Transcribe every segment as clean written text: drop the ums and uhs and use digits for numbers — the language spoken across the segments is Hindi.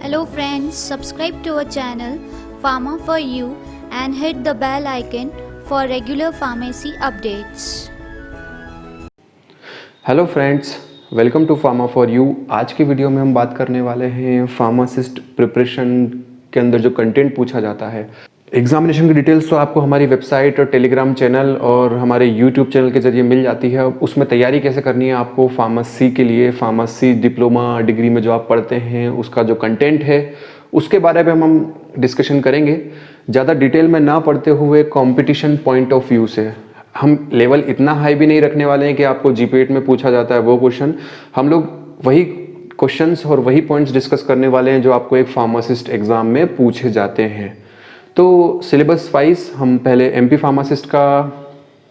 Hello friends, subscribe to our channel Pharma for You and hit the bell icon for regular pharmacy updates. Hello friends, welcome to pharma for you. आज की वीडियो में हम बात करने वाले हैं फार्मासिस्ट प्रिपरेशन के अंदर जो कंटेंट पूछा जाता है। एग्जामिनेशन की डिटेल्स तो आपको हमारी वेबसाइट और टेलीग्राम चैनल और हमारे यूट्यूब चैनल के जरिए मिल जाती है। उसमें तैयारी कैसे करनी है आपको फार्मेसी के लिए, फार्मेसी डिप्लोमा डिग्री में जो आप पढ़ते हैं उसका जो कंटेंट है उसके बारे में हम डिस्कशन करेंगे। ज़्यादा डिटेल में ना पढ़ते हुए कंपटीशन पॉइंट ऑफ व्यू से हम लेवल इतना हाई भी नहीं रखने वाले हैं कि आपको जीपीएट में पूछा जाता है वो क्वेश्चन। हम लोग वही क्वेश्चंस और वही पॉइंट्स डिस्कस करने वाले हैं जो आपको एक फार्मासिस्ट एग्जाम में पूछे जाते हैं। तो सिलेबस वाइज हम पहले एमपी फार्मासिस्ट का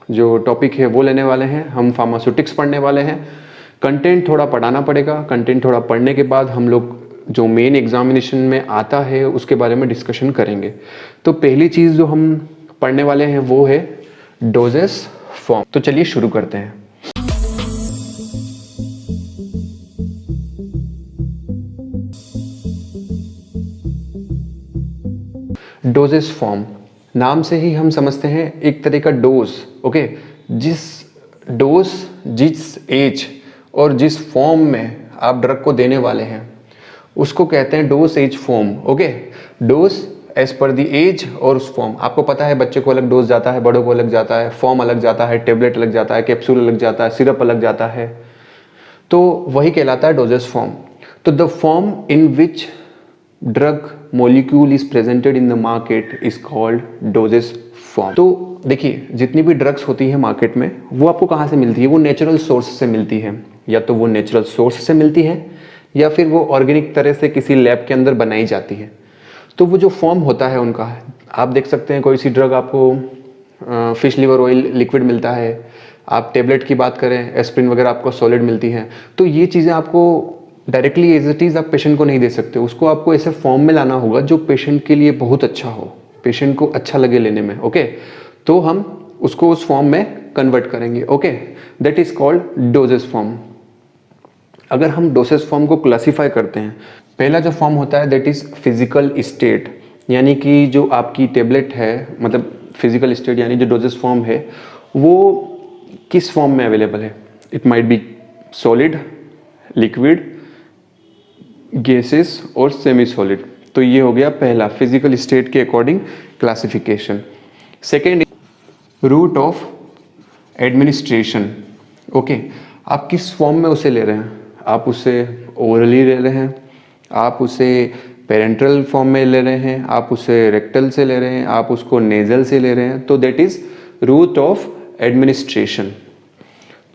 जो टॉपिक है वो लेने वाले हैं। हम फार्मास्यूटिक्स पढ़ने वाले हैं। कंटेंट थोड़ा पढ़ाना पड़ेगा। कंटेंट थोड़ा पढ़ने के बाद हम लोग जो मेन एग्जामिनेशन में आता है उसके बारे में डिस्कशन करेंगे। तो पहली चीज़ जो हम पढ़ने वाले हैं वो है डोजेस फॉर्म। तो चलिए शुरू करते हैं। डोजेस फॉर्म नाम से ही हम समझते हैं एक तरह का डोज। ओके, जिस डोज, जिस एज और जिस फॉर्म में आप ड्रग को देने वाले हैं उसको कहते हैं dosage form. Okay, dosage पर दी एज और उस फॉर्म। आपको पता है बच्चे को अलग डोज जाता है, बड़ों को अलग जाता है, फॉर्म अलग जाता है, टेबलेट अलग जाता है, कैप्सूल अलग जाता है, सिरप अलग जाता है। तो वही कहलाता है डोजेस फॉर्म। तो the form in which drug molecule is presented in the market is called doses form. तो देखिए, जितनी भी ड्रग्स होती है मार्केट में वो आपको कहाँ से मिलती है? वो नेचुरल सोर्स से मिलती है। या तो वो नेचुरल सोर्स से मिलती है या फिर वो ऑर्गेनिक तरह से किसी लैब के अंदर बनाई जाती है। तो वो जो फॉर्म होता है उनका, आप देख सकते हैं कोई सी ड्रग आपको फिश लिवर ऑयल लिक्विड मिलता है। आप टेबलेट की बात करें, एस्प्रिन वगैरह आपको सॉलिड मिलती हैं। तो ये चीज़ें आपको डायरेक्टली एज इट इज़ आप पेशेंट को नहीं दे सकते। उसको आपको ऐसे फॉर्म में लाना होगा जो पेशेंट के लिए बहुत अच्छा हो, पेशेंट को अच्छा लगे लेने में। ओके, तो हम उसको उस फॉर्म में कन्वर्ट करेंगे। Okay, that is called doses form. अगर हम डोसेस फॉर्म को क्लासीफाई करते हैं, पहला जो फॉर्म होता है दैट इज फिजिकल स्टेट, यानी कि जो आपकी टेबलेट है, मतलब फिजिकल स्टेट यानी जो डोजेस फॉर्म है वो किस फॉर्म में अवेलेबल है। It might be solid, liquid, gases और सेमी सॉलिड। तो ये हो गया पहला, फिजिकल स्टेट के according classification. Second, route of administration. Okay, आप किस फॉर्म में उसे ले रहे हैं? आप उसे ओरली ले रहे हैं, आप उसे पेरेंट्रल फॉर्म में ले रहे हैं, आप उसे रेक्टल से ले रहे हैं, आप उसको नेजल से ले रहे हैं। तो that is route of administration.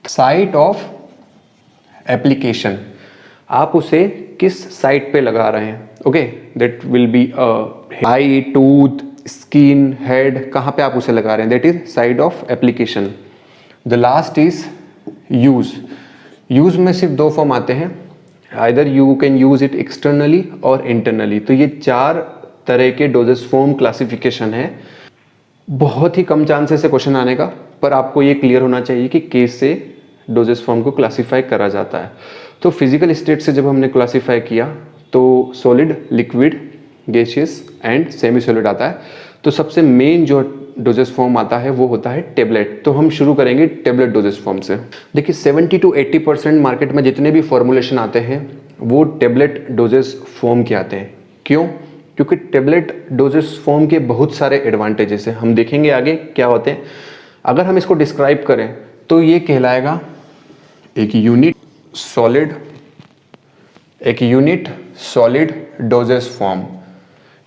Site of application, आप उसे किस साइट पे लगा रहे हैं? Okay, that will be eye, tooth, skin, head, कहाँ पे आप उसे लगा रहे हैं, that is site of application. The last is use. Use में सिर्फ दो फॉर्म आते हैं, either you can use it externally और इंटरनली। तो ये चार तरह के डोजेस फॉर्म क्लासिफिकेशन है। बहुत ही कम चांसेस है क्वेश्चन आने का, पर आपको ये क्लियर होना चाहिए कि कैसे डोजेस फॉर्म को क्लासिफाई करा जाता है। तो फिजिकल स्टेट से जब हमने क्लासिफाई किया तो solid, liquid, gaseous and semi solid आता है। तो सबसे मेन जो डोजेस फॉर्म आता है वो होता है टेबलेट। तो हम शुरू करेंगे टेबलेट डोजेस फॉर्म से। देखिए 70 to 80% मार्केट में जितने भी फॉर्मुलेशन आते हैं वो टेबलेट डोजेस फॉर्म के आते हैं। क्यों? क्योंकि टेबलेट डोजेस फॉर्म के बहुत सारे एडवांटेजेस हैं। हम देखेंगे आगे क्या होते हैं। अगर हम इसको डिस्क्राइब करें तो ये कहलाएगा एक unit solid dosage form.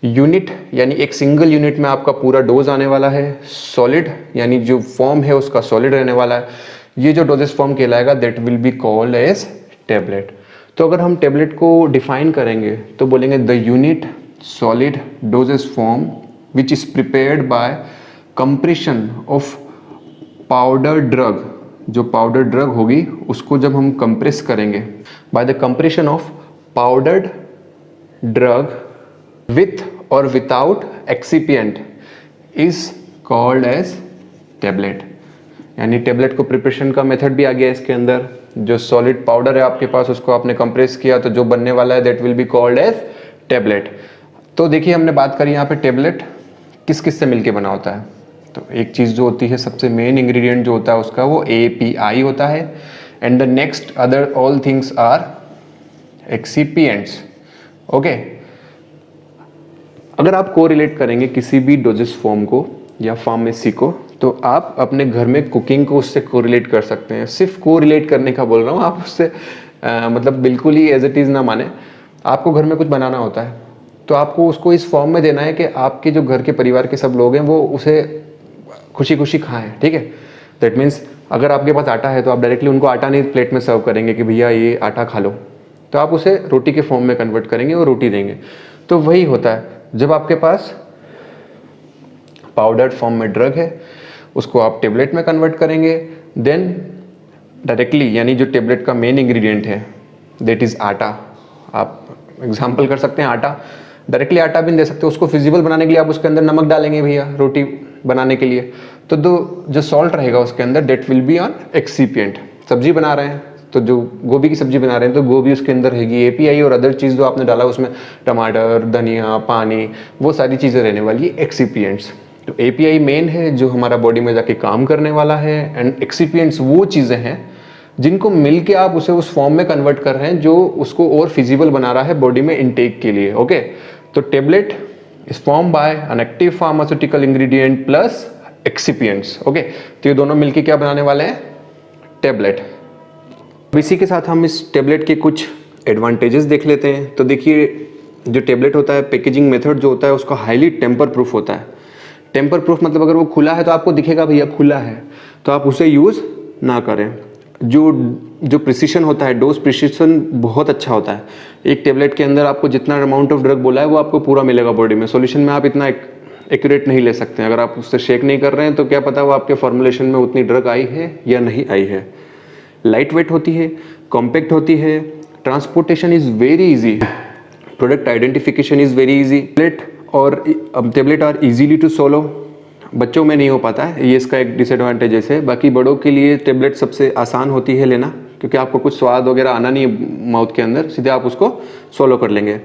Unit यानी एक सिंगल यूनिट में आपका पूरा डोज आने वाला है। सॉलिड यानी जो फॉर्म है उसका सॉलिड रहने वाला है। ये जो डोजेस फॉर्म कहलाएगा that will be called as tablet. तो अगर हम टेबलेट को डिफाइन करेंगे तो बोलेंगे the unit solid dosage form which is prepared by compression of powder drug. जो पाउडर ड्रग होगी उसको जब हम कंप्रेस करेंगे, by the compression of powdered drug with or without excipient is called as tablet। यानी टेबलेट को प्रिपरेशन का मेथड भी आ गया इसके अंदर। जो सॉलिड पाउडर है आपके पास उसको आपने कंप्रेस किया तो जो बनने वाला है that will be called as tablet. तो देखिए हमने बात करी यहाँ पे टेबलेट किस किस से मिलके बना होता है। तो एक चीज़ जो होती है सबसे मेन इंग्रेडिएंट जो होता है उसका वो API होता है, and the next other all things are excipients. Okay, अगर आप कोरिलेट करेंगे किसी भी डोजेस फॉर्म को या फार्मेसी को, तो आप अपने घर में कुकिंग को उससे कोरिलेट कर सकते हैं। सिर्फ कोरिलेट करने का बोल रहा हूँ, आप उससे मतलब बिल्कुल ही एज इट इज़ ना माने। आपको घर में कुछ बनाना होता है तो आपको उसको इस फॉर्म में देना है कि आपके जो घर के परिवार के सब लोग हैं वो उसे खुशी खुशी खाएं, ठीक है। दैट मीन्स अगर आपके पास आटा है तो आप डायरेक्टली उनको आटा नहीं प्लेट में सर्व करेंगे कि भैया ये आटा खा लो, तो आप उसे रोटी के फॉर्म में कन्वर्ट करेंगे और रोटी देंगे। तो वही होता है जब आपके पास पाउडर्ड फॉर्म में ड्रग है, उसको आप टेबलेट में कन्वर्ट करेंगे, देन डायरेक्टली यानी जो टेबलेट का मेन इंग्रेडिएंट है दैट इज़ आटा। आप एग्जांपल कर सकते हैं आटा, डायरेक्टली आटा भी दे सकते हो। उसको फिजिबल बनाने के लिए आप उसके अंदर नमक डालेंगे भैया रोटी बनाने के लिए, तो जो सॉल्ट रहेगा उसके अंदर that will be on excipient. सब्जी बना रहे हैं तो जो गोभी की सब्जी बना रहे हैं तो गोभी उसके अंदर रहेगी, API और अदर चीज़ जो आपने डाला उसमें टमाटर, धनिया, पानी, वो सारी चीज़ें रहने वाली है एक्सिपिएंट्स। तो API मेन है जो हमारा बॉडी में जाके काम करने वाला है, एंड एक्सिपिएंट्स वो चीज़ें हैं जिनको मिल के आप उसे उस फॉर्म में कन्वर्ट कर रहे हैं जो उसको और फिजिबल बना रहा है बॉडी में इनटेक के लिए। ओके, तो tablet is form by an active pharmaceutical ingredient plus excipients. Okay, तो ये दोनों मिलके क्या बनाने वाले हैं? टेबलेट। इसी के साथ हम इस टेबलेट के कुछ एडवांटेजेस देख लेते हैं। तो देखिए जो टेबलेट होता है, पैकेजिंग मेथड जो होता है उसका हाईली टेम्पर प्रूफ होता है। टेम्पर प्रूफ मतलब अगर वो खुला है तो आपको दिखेगा भैया खुला है, तो आप उसे यूज़ ना करें। जो प्रिसीशन होता है, डोज प्रिसीशन बहुत अच्छा होता है। एक टेबलेट के अंदर आपको जितना अमाउंट ऑफ ड्रग बोला है वो आपको पूरा मिलेगा बॉडी में। सॉल्यूशन में आप इतना एक्यूरेट नहीं ले सकते हैं। अगर आप उससे शेक नहीं कर रहे हैं तो क्या पता वो आपके फॉर्मुलेशन में उतनी ड्रग आई है या नहीं आई है। लाइट वेट होती है, कॉम्पैक्ट होती है, transportation is very easy, product identification is very easy. Tablet are easily to swallow. बच्चों में नहीं हो पाता है, ये इसका एक डिसएडवांटेजेस है। बाकी बड़ों के लिए टेबलेट सबसे आसान होती है लेना, क्योंकि आपको कुछ स्वाद वगैरह आना नहीं है माउथ के अंदर, सीधे आप उसको सोलो कर लेंगे।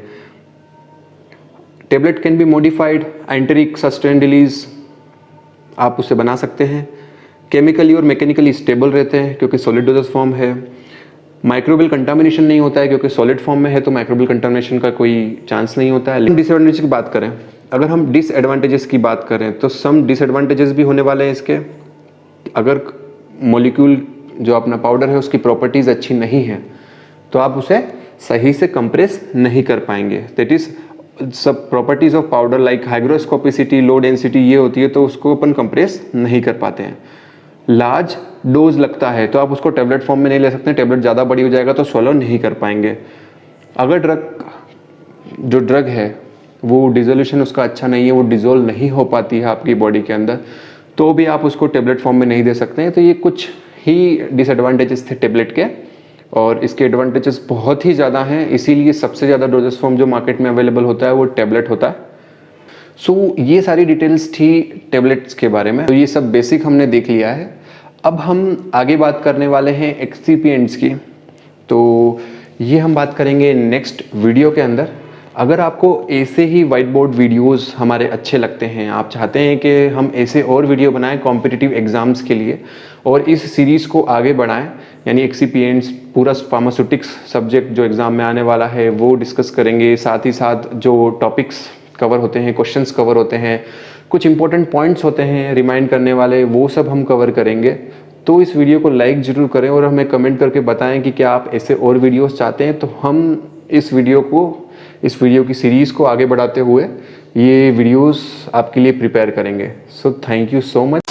Tablet can be modified, enteric sustain release आप उससे बना सकते हैं। केमिकली और मैकेनिकली स्टेबल रहते हैं क्योंकि सॉलिड डोजेस फॉर्म है। माइक्रोबियल कंटामिनेशन नहीं होता है क्योंकि सॉलिड फॉर्म में है, तो माइक्रोबियल कंटामिनेशन का कोई चांस नहीं होता है। लेकिन डिसएडवांटेज की बात करें, अगर हम डिसएडवांटेजेस की बात करें तो सम डिसएडवांटेजेस भी होने वाले हैं इसके। अगर मॉलिक्यूल जो अपना पाउडर है उसकी प्रॉपर्टीज़ अच्छी नहीं है तो आप उसे सही से कंप्रेस नहीं कर पाएंगे। दैट इज़ सब properties of powder like hygroscopicity, low density ये होती है, तो उसको अपन कंप्रेस नहीं कर पाते हैं। लार्ज डोज लगता है तो आप उसको टेबलेट फॉर्म में नहीं ले सकते, टेबलेट ज़्यादा बड़ी हो जाएगा तो swallow नहीं कर पाएंगे। अगर जो ड्रग है वो डिजोल्यूशन उसका अच्छा नहीं है, वो डिजोल्व नहीं हो पाती है आपकी बॉडी के अंदर, तो भी आप उसको टेबलेट फॉर्म में नहीं दे सकते हैं। तो ये कुछ ही डिसएडवांटेजेस थे टेबलेट के, और इसके एडवांटेजेस बहुत ही ज़्यादा हैं। इसीलिए सबसे ज़्यादा डोजेस फॉर्म जो मार्केट में अवेलेबल होता है वो टेबलेट होता है। सो ये सारी डिटेल्स थी टेबलेट्स के बारे में। तो ये सब बेसिक हमने देख लिया है। अब हम आगे बात करने वाले हैं एक्सिपिएंट्स की, तो ये हम बात करेंगे नेक्स्ट वीडियो के अंदर। अगर आपको ऐसे ही वाइट बोर्ड वीडियोस हमारे अच्छे लगते हैं, आप चाहते हैं कि हम ऐसे और वीडियो बनाएं कॉम्पिटिटिव एग्जाम्स के लिए और इस सीरीज़ को आगे बढ़ाएं, यानी एक्सिपिएंट्स पूरा फार्मास्यूटिक्स सब्जेक्ट जो एग्ज़ाम में आने वाला है वो डिस्कस करेंगे। साथ ही साथ जो टॉपिक्स कवर होते हैं, क्वेश्चंस कवर होते हैं, कुछ इंपॉर्टेंट पॉइंट्स होते हैं रिमाइंड करने वाले, वो सब हम कवर करेंगे। तो इस वीडियो को लाइक ज़रूर करें और हमें कमेंट करके बताएं कि क्या आप ऐसे और वीडियोस चाहते हैं, तो हम इस वीडियो की सीरीज़ को आगे बढ़ाते हुए ये वीडियोस आपके लिए प्रिपेयर करेंगे। So thank you so much.